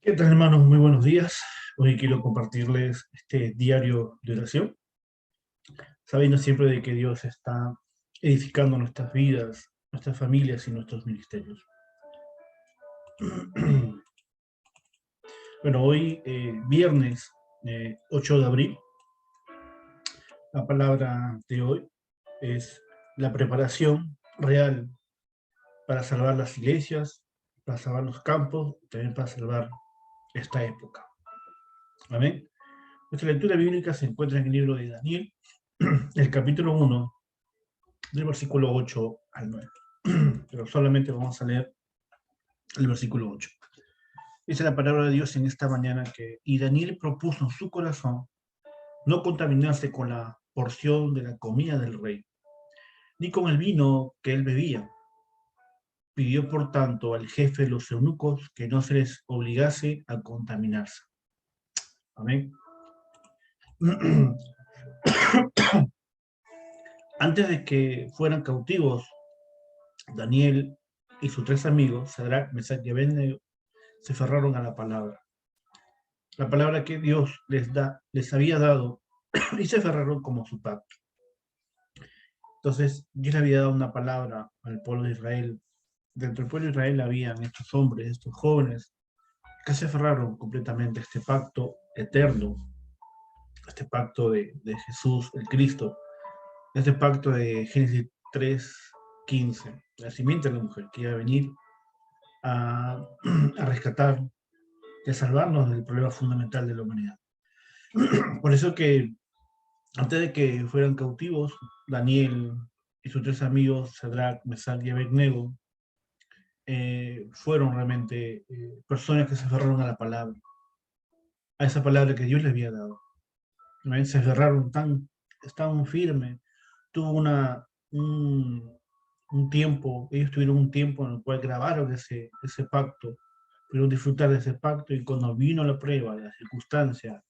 ¿Qué tal, hermanos? Muy buenos días. Hoy quiero compartirles este diario de oración, sabiendo siempre de que Dios está edificando nuestras vidas, nuestras familias y nuestros ministerios. Bueno, hoy, viernes 8 de abril, la palabra de hoy es la preparación real para salvar las iglesias, para salvar los campos, también para salvar esta época. Amén. Nuestra lectura bíblica se encuentra en el libro de Daniel, el capítulo 1, del versículo 8 al 9. Pero solamente vamos a leer el versículo 8. Dice la palabra de Dios en esta mañana que, y Daniel propuso en su corazón no contaminarse con la porción de la comida del rey, ni con el vino que él bebía. Pidió, por tanto, al jefe de los eunucos que no se les obligase a contaminarse. Amén. Antes de que fueran cautivos, Daniel y sus tres amigos, Sadrach, Mesach y Abednego, se aferraron a la palabra que Dios les había dado, y se aferraron como su pacto. Entonces, Dios le había dado una palabra al pueblo de Israel. Dentro del pueblo de Israel habían estos hombres, estos jóvenes, que se aferraron completamente a este pacto eterno, a este pacto de Jesús, el Cristo, a este pacto de Génesis 3:15, la simiente de la mujer que iba a venir a, a rescatar y a salvarnos del problema fundamental de la humanidad. Por eso que antes de que fueran cautivos, Daniel y sus tres amigos, Sadrach, Mesach y Abednego, fueron realmente personas que se aferraron a la palabra, a esa palabra que Dios les había dado. ¿No? Se aferraron tan firme. Tuvo un tiempo, ellos tuvieron un tiempo en el cual grabaron ese pacto, pudieron disfrutar de ese pacto, y cuando vino la prueba, la circunstancia,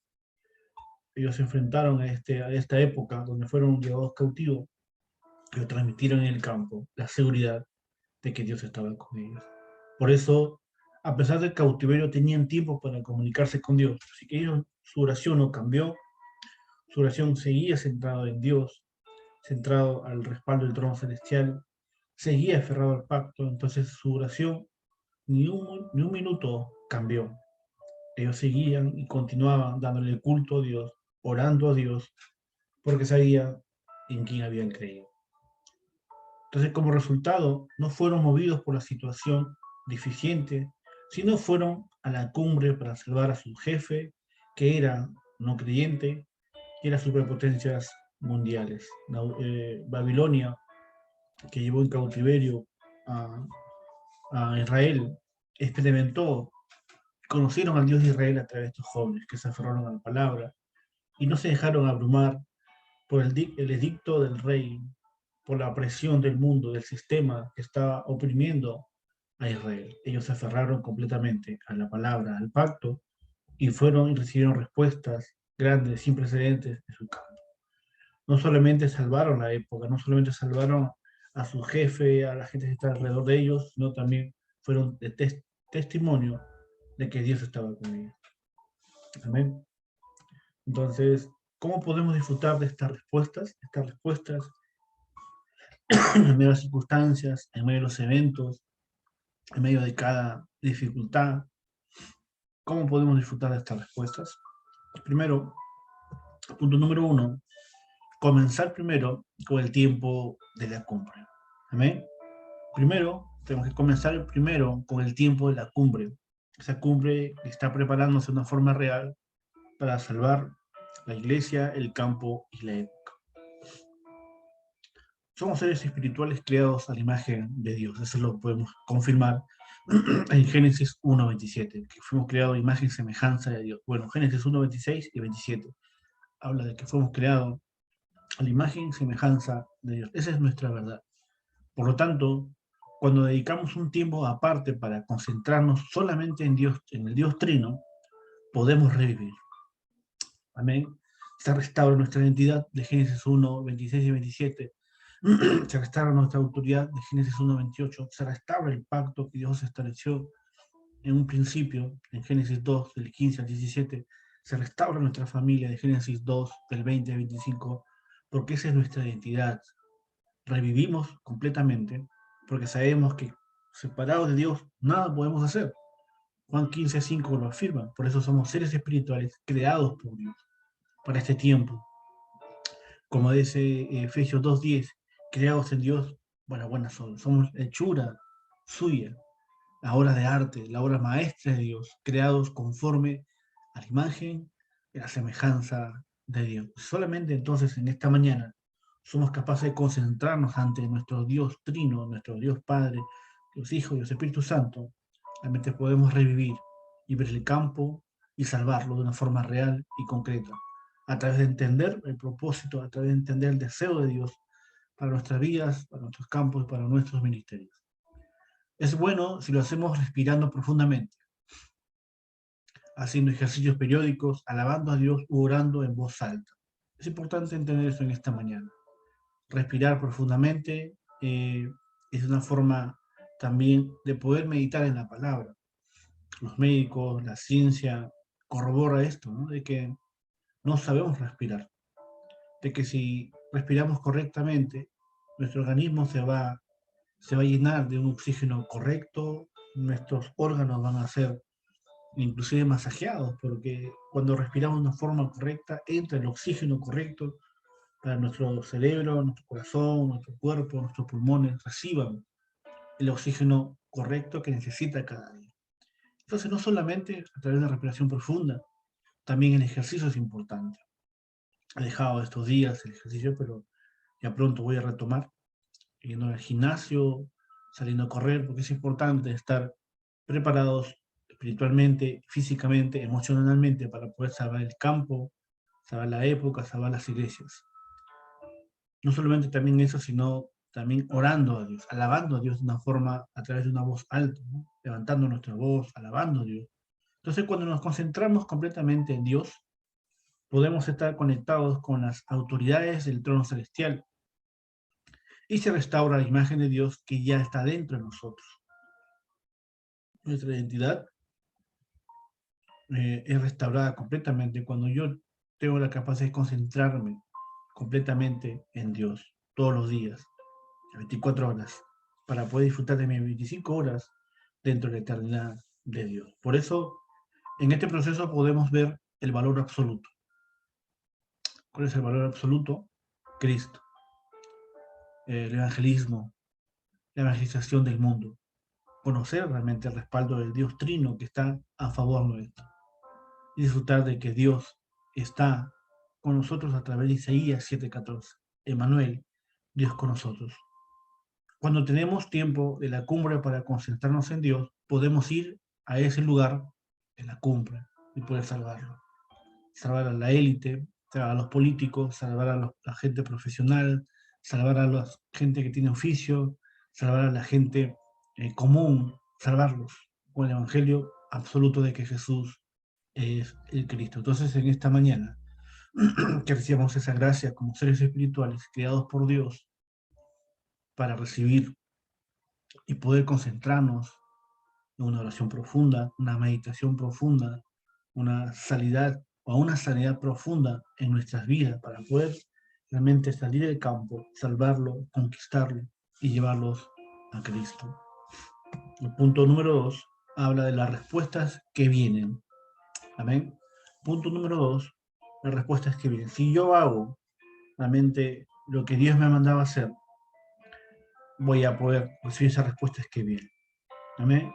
ellos se enfrentaron a esta época donde fueron llevados cautivos, pero transmitieron en el campo la seguridad de que Dios estaba con ellos. Por eso, a pesar del cautiverio, tenían tiempo para comunicarse con Dios. Así que ellos, su oración no cambió, su oración seguía centrada en Dios, centrado al respaldo del trono celestial, seguía aferrado al pacto. Entonces su oración ni un minuto cambió. Ellos seguían y continuaban dándole culto a Dios, orando a Dios, porque sabían en quién habían creído. Entonces, como resultado, no fueron movidos por la situación deficiente, sino fueron a la cumbre para salvar a su jefe, que era no creyente, y las superpotencias mundiales. Babilonia, que llevó en cautiverio a, a Israel, experimentó, conocieron al Dios de Israel a través de estos jóvenes que se aferraron a la palabra y no se dejaron abrumar por el edicto del rey, por la presión del mundo, del sistema que estaba oprimiendo a Israel. Ellos se aferraron completamente a la palabra, al pacto, y fueron y recibieron respuestas grandes, sin precedentes de su campo. No solamente salvaron la época, no solamente salvaron a su jefe, a la gente que está alrededor de ellos, sino también fueron de testimonio de que Dios estaba con ellos. Amén. Entonces, ¿cómo podemos disfrutar de estas respuestas? Estas respuestas en medio de las circunstancias, en medio de los eventos, en medio de cada dificultad. ¿Cómo podemos disfrutar de estas respuestas? Primero, punto número 1, comenzar primero con el tiempo de la cumbre. Amén. Primero, tenemos que comenzar primero con el tiempo de la cumbre. Esa cumbre está preparándose de una forma real para salvar la iglesia, el campo y la época. Somos seres espirituales creados a la imagen de Dios. Eso lo podemos confirmar en Génesis 1:27, que fuimos creados a imagen y semejanza de Dios. Bueno, Génesis 1:26 y 27 habla de que fuimos creados a la imagen y semejanza de Dios. Esa es nuestra verdad. Por lo tanto, cuando dedicamos un tiempo aparte para concentrarnos solamente en Dios, en el Dios Trino, podemos revivir. Amén. Se restaura nuestra identidad de Génesis 1:26 y 27. Se restaura nuestra autoridad de Génesis 1:28. Se restaura el pacto que Dios estableció en un principio, en Génesis 2, del 15 al 17, se restaura nuestra familia de Génesis 2, del 20 al 25, porque esa es nuestra identidad. Revivimos completamente, porque sabemos que separados de Dios nada podemos hacer. Juan 15, 5 lo afirma, por eso somos seres espirituales creados por Dios para este tiempo. Como dice Efesios 2:10, creados en Dios para buenas obras. Somos hechura suya, la obra de arte, la obra maestra de Dios, creados conforme a la imagen y la semejanza de Dios. Solamente entonces en esta mañana somos capaces de concentrarnos ante nuestro Dios Trino, nuestro Dios Padre, Dios Hijo y Dios Espíritu Santo. Realmente podemos revivir y ver el campo y salvarlo de una forma real y concreta, a través de entender el propósito, a través de entender el deseo de Dios para nuestras vidas, para nuestros campos y para nuestros ministerios. Es bueno si lo hacemos respirando profundamente, haciendo ejercicios periódicos, alabando a Dios u orando en voz alta. Es importante entender eso en esta mañana. Respirar profundamente es una forma también de poder meditar en la palabra. Los médicos, la ciencia corrobora esto, ¿no? De que no sabemos respirar, de que si respiramos correctamente, nuestro organismo se va a llenar de un oxígeno correcto, nuestros órganos van a ser inclusive masajeados, porque cuando respiramos de una forma correcta, entra el oxígeno correcto para nuestro cerebro, nuestro corazón, nuestro cuerpo, nuestros pulmones, reciban el oxígeno correcto que necesita cada día. Entonces, no solamente a través de la respiración profunda, también el ejercicio es importante. He dejado estos días el ejercicio, pero ya pronto voy a retomar, yendo al gimnasio, saliendo a correr, porque es importante estar preparados espiritualmente, físicamente, emocionalmente, para poder salvar el campo, salvar la época, salvar las iglesias. No solamente también eso, sino también orando a Dios, alabando a Dios de una forma, a través de una voz alta, ¿no? Levantando nuestra voz, alabando a Dios. Entonces, cuando nos concentramos completamente en Dios, podemos estar conectados con las autoridades del trono celestial y se restaura la imagen de Dios que ya está dentro de nosotros. Nuestra identidad es restaurada completamente cuando yo tengo la capacidad de concentrarme completamente en Dios todos los días, 24 horas, para poder disfrutar de mis 25 horas dentro de la eternidad de Dios. Por eso, en este proceso podemos ver el valor absoluto. ¿Cuál es el valor absoluto? Cristo, el evangelismo, la evangelización del mundo. Conocer realmente el respaldo del Dios Trino que está a favor nuestro. Y disfrutar de que Dios está con nosotros a través de Isaías 7:14. Emmanuel, Dios con nosotros. Cuando tenemos tiempo de la cumbre para concentrarnos en Dios, podemos ir a ese lugar de la cumbre y poder salvarlo. Salvar a la élite, salvar a los políticos, salvar a la gente profesional, salvar a la gente que tiene oficio, salvar a la gente común, salvarlos con el evangelio absoluto de que Jesús es el Cristo. Entonces, en esta mañana, que recibamos esa gracia como seres espirituales creados por Dios para recibir y poder concentrarnos en una oración profunda, una meditación profunda, una sanidad profunda en nuestras vidas para poder realmente salir del campo, salvarlo, conquistarlo y llevarlos a Cristo. El punto número 2 habla de las respuestas que vienen. Amén. Punto número 2, las respuestas que vienen. Si yo hago realmente lo que Dios me ha mandado a hacer, voy a poder recibir esas respuestas que vienen. Amén.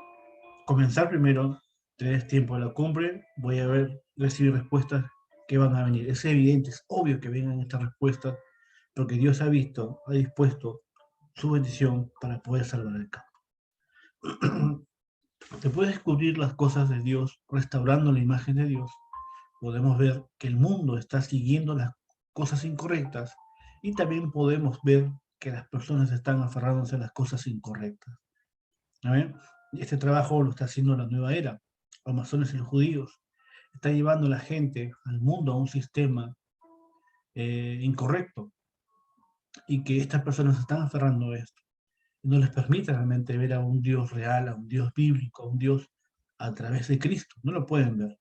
Comenzar primero, tener tiempo de la cumbre, voy a recibir respuestas que van a venir. Es evidente, es obvio que vengan estas respuestas, porque Dios ha visto, ha dispuesto su bendición para poder salvar el campo. Después de descubrir las cosas de Dios, restaurando la imagen de Dios, podemos ver que el mundo está siguiendo las cosas incorrectas y también podemos ver que las personas están aferrándose a las cosas incorrectas. ¿Amén? Este trabajo lo está haciendo la nueva era. Los masones y los judíos están llevando a la gente, al mundo, a un sistema incorrecto y que estas personas se están aferrando a esto. Y no les permite realmente ver a un Dios real, a un Dios bíblico, a un Dios a través de Cristo. No lo pueden ver,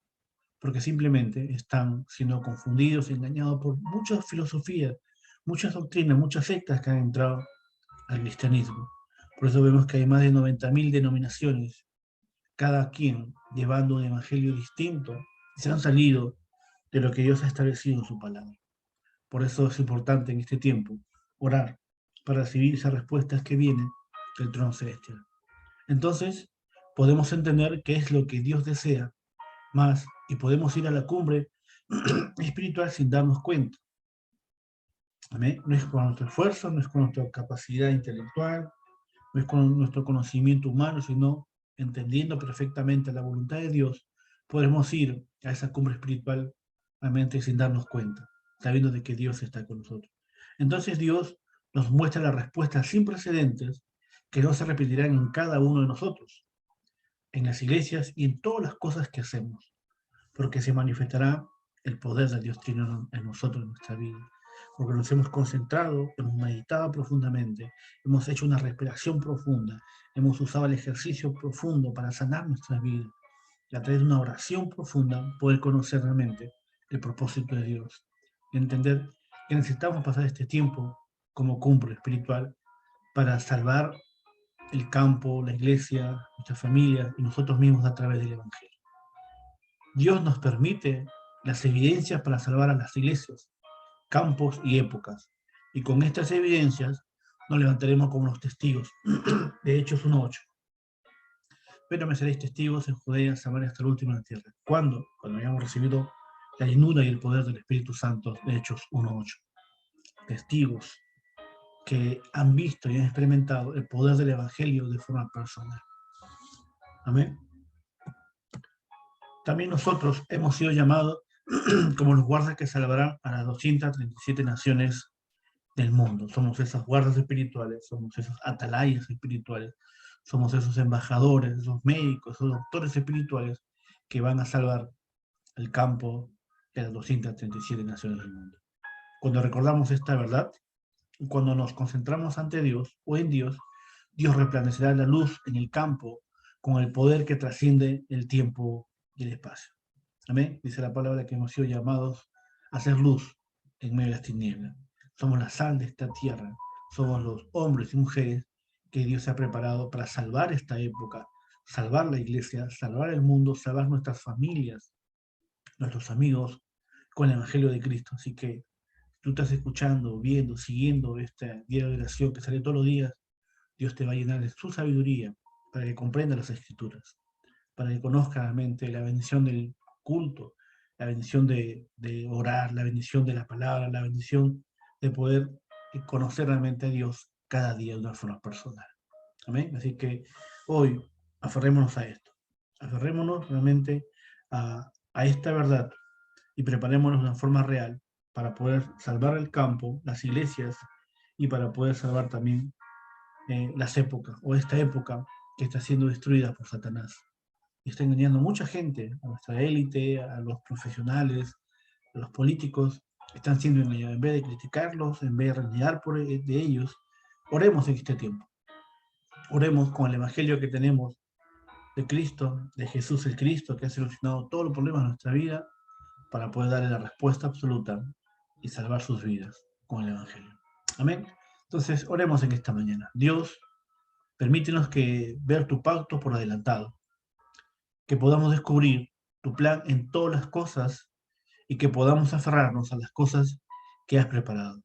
porque simplemente están siendo confundidos, engañados por muchas filosofías, muchas doctrinas, muchas sectas que han entrado al cristianismo. Por eso vemos que hay más de 90.000 denominaciones, cada quien llevando un evangelio distinto, y se han salido de lo que Dios ha establecido en su palabra. Por eso es importante en este tiempo orar para recibir esas respuestas que vienen del trono celestial. Entonces, podemos entender qué es lo que Dios desea más y podemos ir a la cumbre espiritual sin darnos cuenta. ¿Amén? No es con nuestro esfuerzo, no es con nuestra capacidad intelectual, no es con nuestro conocimiento humano, sino entendiendo perfectamente la voluntad de Dios, podemos ir a esa cumbre espiritual realmente sin darnos cuenta, sabiendo de que Dios está con nosotros. Entonces Dios nos muestra las respuestas sin precedentes que no se repetirán en cada uno de nosotros, en las iglesias y en todas las cosas que hacemos, porque se manifestará el poder de Dios Trino en nosotros, en nuestra vida, porque nos hemos concentrado, hemos meditado profundamente, hemos hecho una respiración profunda, hemos usado el ejercicio profundo para sanar nuestras vidas, y a través de una oración profunda poder conocer realmente el propósito de Dios, entender que necesitamos pasar este tiempo como cumbre espiritual para salvar el campo, la iglesia, nuestra familia y nosotros mismos a través del Evangelio. Dios nos permite las evidencias para salvar a las iglesias, campos y épocas. Y con estas evidencias nos levantaremos como los testigos. De Hechos 1:8. Pero me seréis testigos en Judea, Samaria hasta el último de la tierra. ¿Cuándo? Cuando hayamos recibido la llenura y el poder del Espíritu Santo de Hechos 1:8. Testigos que han visto y han experimentado el poder del Evangelio de forma personal. Amén. También nosotros hemos sido llamados como los guardas que salvarán a las 237 naciones del mundo. Somos esas guardas espirituales, somos esos atalayas espirituales, somos esos embajadores, esos médicos, esos doctores espirituales que van a salvar el campo de las 237 naciones del mundo. Cuando recordamos esta verdad, cuando nos concentramos ante Dios o en Dios, Dios resplandecerá la luz en el campo con el poder que trasciende el tiempo y el espacio. Amén. Dice la palabra que hemos sido llamados a hacer luz en medio de las tinieblas. Somos la sal de esta tierra. Somos los hombres y mujeres que Dios ha preparado para salvar esta época, salvar la iglesia, salvar el mundo, salvar nuestras familias, nuestros amigos con el Evangelio de Cristo. Así que tú estás escuchando, viendo, siguiendo este día de oración que sale todos los días, Dios te va a llenar de su sabiduría para que comprenda las Escrituras, para que conozca realmente la bendición del culto, la bendición de orar, la bendición de la palabra, la bendición de poder conocer realmente a Dios cada día de una forma personal. Amén. Así que hoy aferrémonos a esto, aferrémonos realmente a esta verdad y preparémonos de una forma real para poder salvar el campo, las iglesias y para poder salvar también las épocas o esta época que está siendo destruida por Satanás. Y está engañando a mucha gente, a nuestra élite, a los profesionales, a los políticos, están siendo engañados. En vez de criticarlos, en vez de renegar de ellos, oremos en este tiempo. Oremos con el evangelio que tenemos de Cristo, de Jesús el Cristo, que ha solucionado todos los problemas de nuestra vida para poder darle la respuesta absoluta y salvar sus vidas con el evangelio. Amén. Entonces, oremos en esta mañana. Dios, permítenos que ver tu pacto por adelantado, que podamos descubrir tu plan en todas las cosas y que podamos aferrarnos a las cosas que has preparado.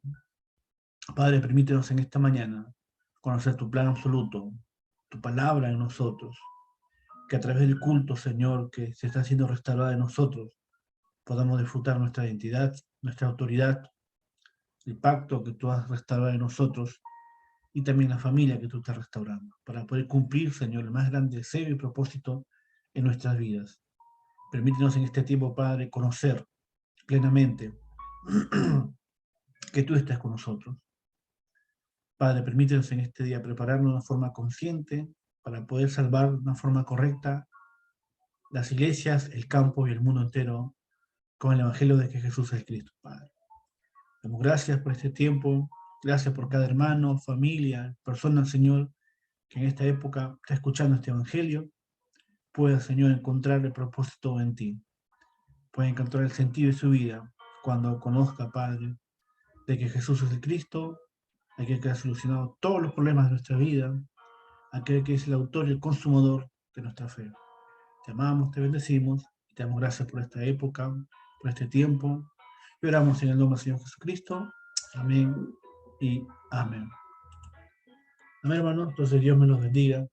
Padre, permítenos en esta mañana conocer tu plan absoluto, tu palabra en nosotros, que a través del culto, Señor, que se está siendo restaurada en nosotros, podamos disfrutar nuestra identidad, nuestra autoridad, el pacto que tú has restaurado en nosotros y también la familia que tú estás restaurando, para poder cumplir, Señor, el más grande deseo y propósito en nuestras vidas. Permítenos en este tiempo, Padre, conocer plenamente que tú estás con nosotros. Padre, permítenos en este día prepararnos de una forma consciente para poder salvar de una forma correcta las iglesias, el campo y el mundo entero con el Evangelio de que Jesús es Cristo, Padre. Damos gracias por este tiempo, gracias por cada hermano, familia, persona, Señor, que en esta época está escuchando este Evangelio. pueda, Señor, encontrar el propósito en ti, pueda encontrar el sentido de su vida cuando conozca, Padre, de que Jesús es el Cristo, aquel que ha solucionado todos los problemas de nuestra vida, aquel que es el autor y el consumador de nuestra fe. Te amamos, te bendecimos y te damos gracias por esta época, por este tiempo. Y oramos en el nombre del Señor Jesucristo. Amén y amén. Amén, hermanos. Entonces Dios me los bendiga,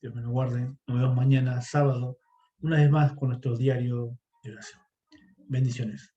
Dios me los guarde. Nos vemos mañana, sábado, una vez más con nuestro diario de oración. Bendiciones.